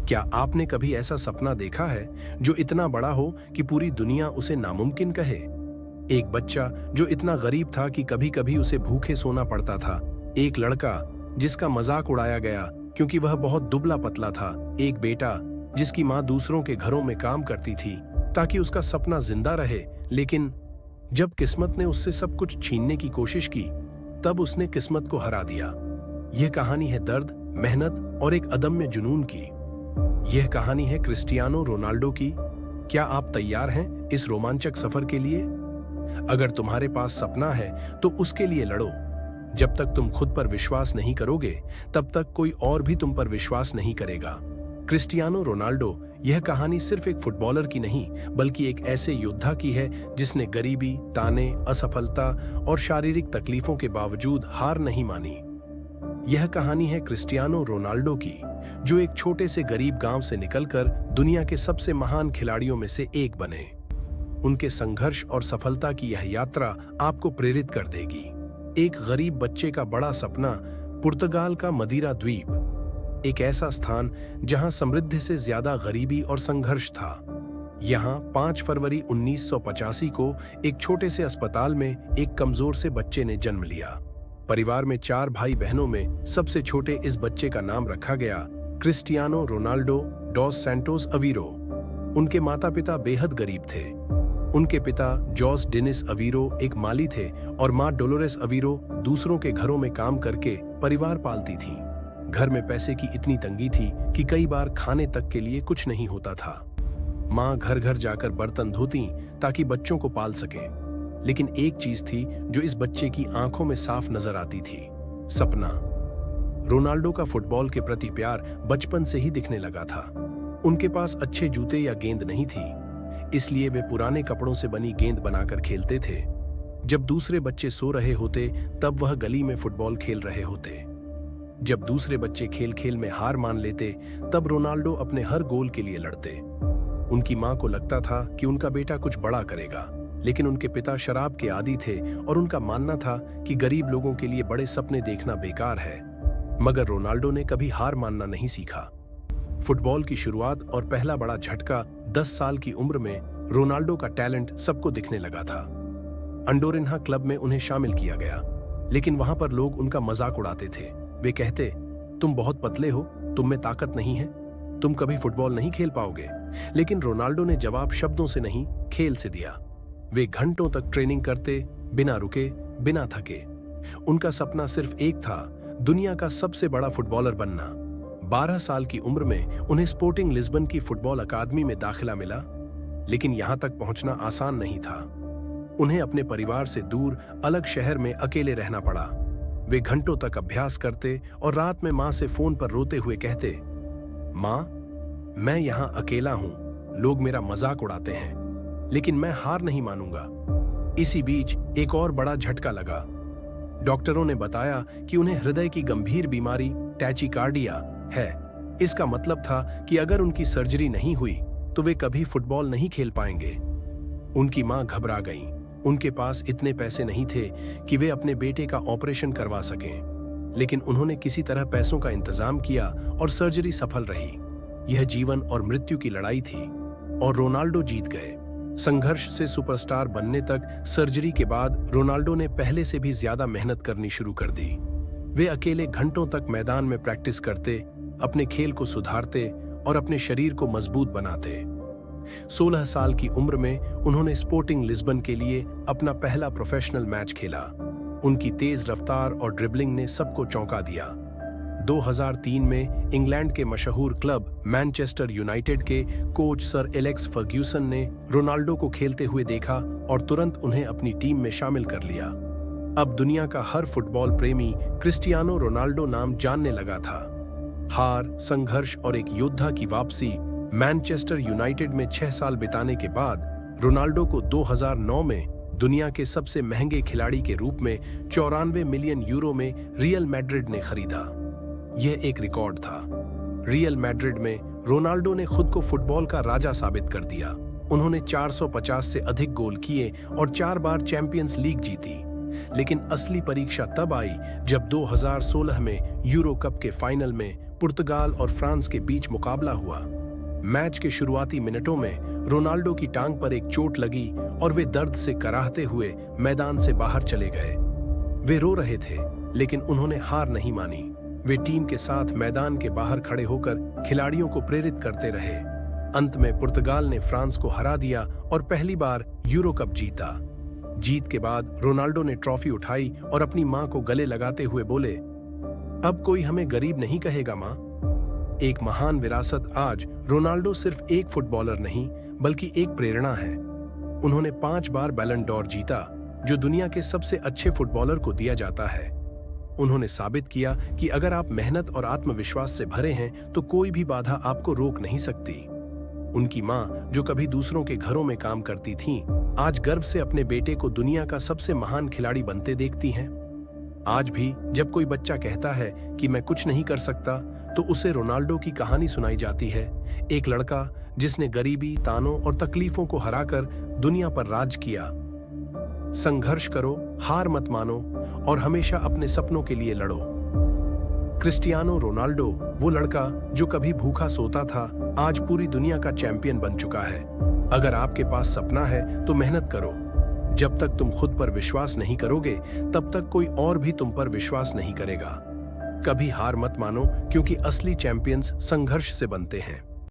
क्या आपने कभी ऐसा सपना देखा है जो इतना बड़ा हो कि पूरी दुनिया उसे नामुमकिन कहे? एक बच्चा जो इतना गरीब था कि कभी कभी उसे भूखे सोना पड़ता था। एक लड़का जिसका मजाक उड़ाया गया क्योंकि वह बहुत दुबला पतला था। एक बेटा जिसकी माँ दूसरों के घरों में काम करती थी ताकि उसका सपना जिंदा रहे। लेकिन जब किस्मत ने उससे सब कुछ छीनने की कोशिश की, तब उसने किस्मत को हरा दिया। यह कहानी है दर्द, मेहनत और एक अदम्य जुनून की। यह कहानी है क्रिस्टियानो रोनाल्डो की। क्या आप तैयार हैं इस रोमांचक सफर के लिए? अगर तुम्हारे पास सपना है तो उसके लिए लड़ो। जब तक तुम खुद पर विश्वास नहीं करोगे, तब तक कोई और भी तुम पर विश्वास नहीं करेगा। क्रिस्टियानो रोनाल्डो यह कहानी सिर्फ एक फुटबॉलर की नहीं, बल्कि एक ऐसे योद्धा की है जिसने गरीबी, ताने, असफलता और शारीरिक तकलीफों के बावजूद हार नहीं मानी। यह कहानी है क्रिस्टियानो रोनाल्डो की, जो एक छोटे से गरीब गांव से निकलकर दुनिया के सबसे महान खिलाड़ियों में से एक बने। उनके संघर्ष और सफलता की यह यात्रा आपको प्रेरित कर देगी। एक गरीब बच्चे का बड़ा सपना, पुर्तगाल का मदीरा द्वीप, एक ऐसा स्थान जहां समृद्धि से ज्यादा गरीबी और संघर्ष था। यहां 5 फरवरी 1985 को एक छोटे से अस्पताल में एक कमजोर से बच्चे ने जन्म लिया। परिवार में 4 भाई बहनों में सबसे छोटे इस बच्चे का नाम रखा गया Cristiano Ronaldo DOS Santos Aviro. उनके माता पिता बेहद गरीब थे। उनके पिता जॉस डेनिस अवीरो एक माली थे और माँ डोलोरेस अवीरो दूसरों के घरों में काम करके परिवार पालती थी। घर में पैसे की इतनी तंगी थी कि कई बार खाने तक के लिए कुछ नहीं होता था। माँ घर घर जाकर बर्तन धोती ताकि बच्चों को पाल सकें। लेकिन एक चीज थी जो इस बच्चे की आंखों में साफ नजर आती थी, सपना। रोनाल्डो का फुटबॉल के प्रति प्यार बचपन से ही दिखने लगा था। उनके पास अच्छे जूते या गेंद नहीं थी, इसलिए वे पुराने कपड़ों से बनी गेंद बनाकर खेलते थे। जब दूसरे बच्चे सो रहे होते, तब वह गली में फुटबॉल खेल रहे होते। जब दूसरे बच्चे खेल खेल में हार मान लेते, तब रोनाल्डो अपने हर गोल के लिए लड़ते। उनकी मां को लगता था कि उनका बेटा कुछ बड़ा करेगा, लेकिन उनके पिता शराब के आदी थे और उनका मानना था कि गरीब लोगों के लिए बड़े सपने देखना बेकार है। मगर रोनाल्डो ने कभी हार मानना नहीं सीखा। फुटबॉल की शुरुआत और पहला बड़ा झटका 10 साल की उम्र में रोनाल्डो का टैलेंट सबको दिखने लगा था। अंडोरिन्हा क्लब में उन्हें शामिल किया गया, लेकिन वहां पर लोग उनका मजाक उड़ाते थे। वे कहते, तुम बहुत पतले हो, तुम में ताकत नहीं है, तुम कभी फुटबॉल नहीं खेल पाओगे। लेकिन रोनाल्डो ने जवाब शब्दों से नहीं, खेल से दिया। वे घंटों तक ट्रेनिंग करते, बिना रुके, बिना थके। उनका सपना सिर्फ एक था, दुनिया का सबसे बड़ा फुटबॉलर बनना। 12 साल की उम्र में उन्हें स्पोर्टिंग लिस्बन की फुटबॉल अकादमी में दाखिला मिला, लेकिन यहां तक पहुंचना आसान नहीं था। उन्हें अपने परिवार से दूर अलग शहर में अकेले रहना पड़ा। वे घंटों तक अभ्यास करते और रात में मां से फोन पर रोते हुए कहते, मां, मैं यहां अकेला हूं, लोग मेरा मजाक उड़ाते हैं, लेकिन मैं हार नहीं मानूंगा। इसी बीच एक और बड़ा झटका लगा। डॉक्टरों ने बताया कि उन्हें हृदय की गंभीर बीमारी टैचिकार्डिया है। इसका मतलब था कि अगर उनकी सर्जरी नहीं हुई तो वे कभी फुटबॉल नहीं खेल पाएंगे। उनकी मां घबरा गईं। उनके पास इतने पैसे नहीं थे कि वे अपने बेटे का ऑपरेशन करवा सकें, लेकिन उन्होंने किसी तरह पैसों का इंतजाम किया और सर्जरी सफल रही। यह जीवन और मृत्यु की लड़ाई थी और रोनाल्डो जीत गए। संघर्ष से सुपरस्टार बनने तक सर्जरी के बाद रोनाल्डो ने पहले से भी ज्यादा मेहनत करनी शुरू कर दी। वे अकेले घंटों तक मैदान में प्रैक्टिस करते, अपने खेल को सुधारते और अपने शरीर को मजबूत बनाते। 16 साल की उम्र में उन्होंने स्पोर्टिंग लिस्बन के लिए अपना पहला प्रोफेशनल मैच खेला। उनकी तेज रफ्तार और ड्रिबलिंग ने सबको चौंका दिया। 2003 में इंग्लैंड के मशहूर क्लब मैनचेस्टर यूनाइटेड के कोच सर एलेक्स फर्ग्यूसन ने रोनाल्डो को खेलते हुए देखा और तुरंत उन्हें अपनी टीम में शामिल कर लिया। अब दुनिया का हर फुटबॉल प्रेमी क्रिस्टियानो रोनाल्डो नाम जानने लगा था। हार, संघर्ष और एक योद्धा की वापसी। मैनचेस्टर यूनाइटेड में 6 साल बिताने के बाद रोनाल्डो को 2009 में दुनिया के सबसे महंगे खिलाड़ी के रूप में 94 मिलियन यूरो में रियल मैड्रिड ने खरीदा। यह एक रिकॉर्ड था। रियल मैड्रिड में रोनाल्डो ने खुद को फुटबॉल का राजा साबित कर दिया। उन्होंने 450 से अधिक गोल किए और 4 बार चैंपियंस लीग जीती। लेकिन असली परीक्षा तब आई जब 2016 में यूरो कप के फाइनल में पुर्तगाल और फ्रांस के बीच मुकाबला हुआ। मैच के शुरुआती मिनटों में रोनाल्डो की टांग पर एक चोट लगी और वे दर्द से कराहते हुए मैदान से बाहर चले गए। वे रो रहे थे, लेकिन उन्होंने हार नहीं मानी। वे टीम के साथ मैदान के बाहर खड़े होकर खिलाड़ियों को प्रेरित करते रहे। अंत में पुर्तगाल ने फ्रांस को हरा दिया और पहली बार यूरो कप जीता। जीत के बाद रोनाल्डो ने ट्रॉफी उठाई और अपनी मां को गले लगाते हुए बोले, अब कोई हमें गरीब नहीं कहेगा मां। एक महान विरासत। आज रोनाल्डो सिर्फ एक फुटबॉलर नहीं, बल्कि एक प्रेरणा है। उन्होंने 5 बार बैलन डॉर जीता, जो दुनिया के सबसे अच्छे फुटबॉलर को दिया जाता है। उन्होंने साबित किया कि अगर आप मेहनत और आत्मविश्वास से भरे हैं तो कोई भी बाधा आपको रोक नहीं सकती। उनकी मां, जो कभी दूसरों के घरों में काम करती थीं, आज गर्व से अपने बेटे को दुनिया का सबसे महान खिलाड़ी बनते देखती हैं। आज भी जब कोई बच्चा कहता है कि मैं कुछ नहीं कर सकता, तो उसे रोनाल्डो की कहानी सुनाई जाती है। एक लड़का जिसने गरीबी, तानों और तकलीफों को हराकर दुनिया पर राज किया। संघर्ष करो, हार मत मानो और हमेशा अपने सपनों के लिए लड़ो। क्रिस्टियानो रोनाल्डो, वो लड़का जो कभी भूखा सोता था, आज पूरी दुनिया का चैंपियन बन चुका है। अगर आपके पास सपना है तो मेहनत करो। जब तक तुम खुद पर विश्वास नहीं करोगे, तब तक कोई और भी तुम पर विश्वास नहीं करेगा। कभी हार मत मानो, क्योंकि असली चैंपियंस संघर्ष से बनते हैं।